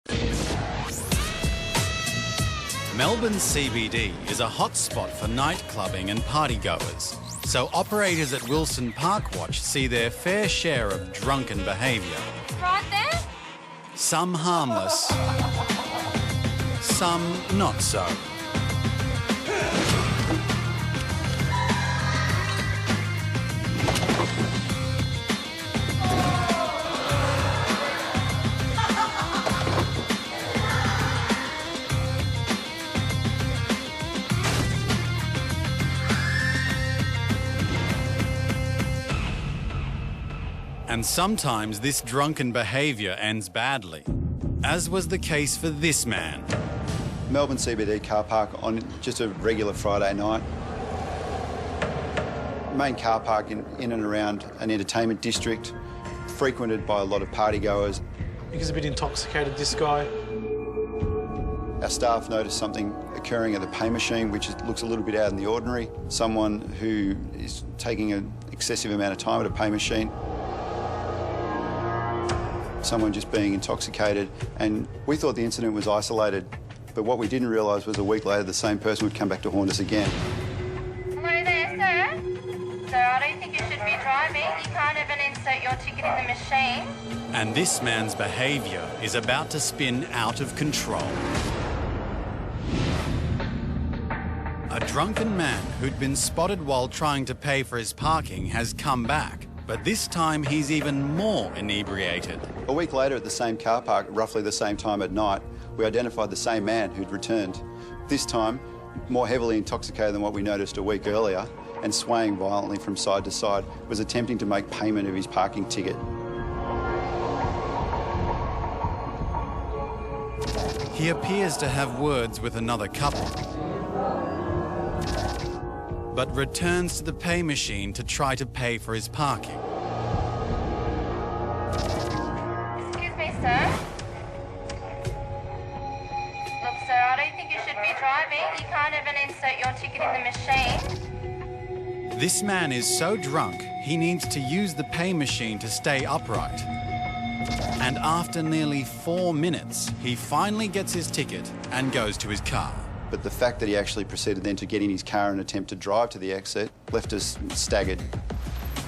Melbourne's CBD is a hotspot for night clubbing and partygoers, so operators at Wilson ParkWatch see their fair share of drunken behaviour. Right there? Some harmless, some not so. And sometimes this drunken behaviour ends badly, as was the case for this man. Melbourne CBD car park on just a regular Friday night. Main car park in and around an entertainment district, frequented by a lot of partygoers. He's a bit intoxicated, this guy. Our staff noticed something occurring at the pay machine, which looks a little bit out in the ordinary. Someone who is taking an excessive amount of time at a pay machine. Someone just being intoxicated, and we thought the incident was isolated, but what we didn't realise was a week later the same person would come back to haunt us again. Hello there, sir. Sir, I don't think you should be driving. You can't even insert your ticket in the machine. And this man's behaviour is about to spin out of control. A drunken man who'd been spotted while trying to pay for his parking has come back, but this time he's even more inebriated. A week later at the same car park, roughly the same time at night, we identified the same man who'd returned. This time, more heavily intoxicated than what we noticed a week earlier, and swaying violently from side to side, was attempting to make payment of his parking ticket. He appears to have words with another couple, but returns to the pay machine to try to pay for his parking. Excuse me, sir. Look, sir, I don't think you should be driving. You can't even insert your ticket in the machine. This man is so drunk, he needs to use the pay machine to stay upright. And after nearly 4 minutes, he finally gets his ticket and goes to his car. But the fact that he actually proceeded then to get in his car and attempt to drive to the exit left us staggered.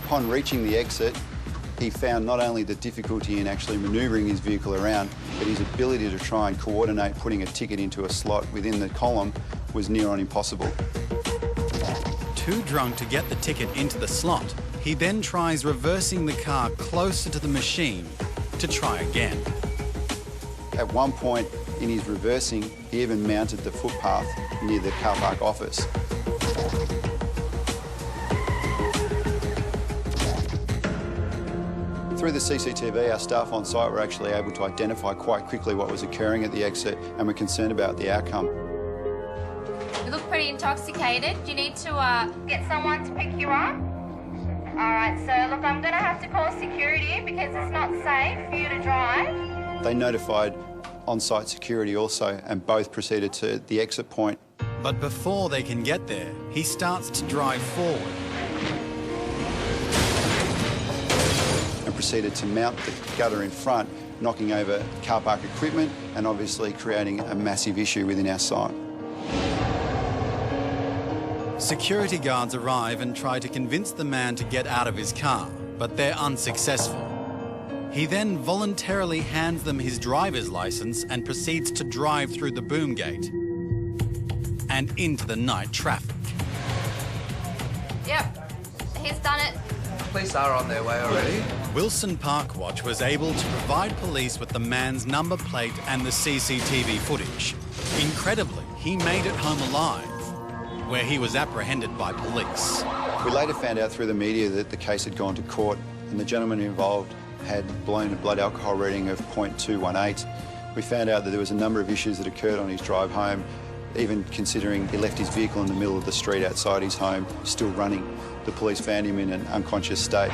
Upon reaching the exit, he found not only the difficulty in actually manoeuvring his vehicle around, but his ability to try and coordinate putting a ticket into a slot within the column was near on impossible. Too drunk to get the ticket into the slot, he then tries reversing the car closer to the machine to try again. At one point in his reversing, he even mounted the footpath near the car park office. Through the CCTV, our staff on site were actually able to identify quite quickly what was occurring at the exit, and were concerned about the outcome. You look pretty intoxicated. Do you need to get someone to pick you up? All right, sir. Look, I'm going to have to call security because it's not safe for you to drive. They notified on-site security also, and both proceeded to the exit point. But before they can get there, he starts to drive forward and proceeded to mount the gutter in front, knocking over car park equipment and obviously creating a massive issue within our site. Security guards arrive and try to convince the man to get out of his car, but they're unsuccessful. He then voluntarily hands them his driver's license and proceeds to drive through the boom gate and into the night traffic. Yep, he's done it. Police are on their way already. Wilson ParkWatch was able to provide police with the man's number plate and the CCTV footage. Incredibly, he made it home alive, where he was apprehended by police. We later found out through the media that the case had gone to court and the gentleman involved had blown a blood alcohol reading of 0.218. We found out that there was a number of issues that occurred on his drive home, even considering he left his vehicle in the middle of the street outside his home, still running. The police found him in an unconscious state.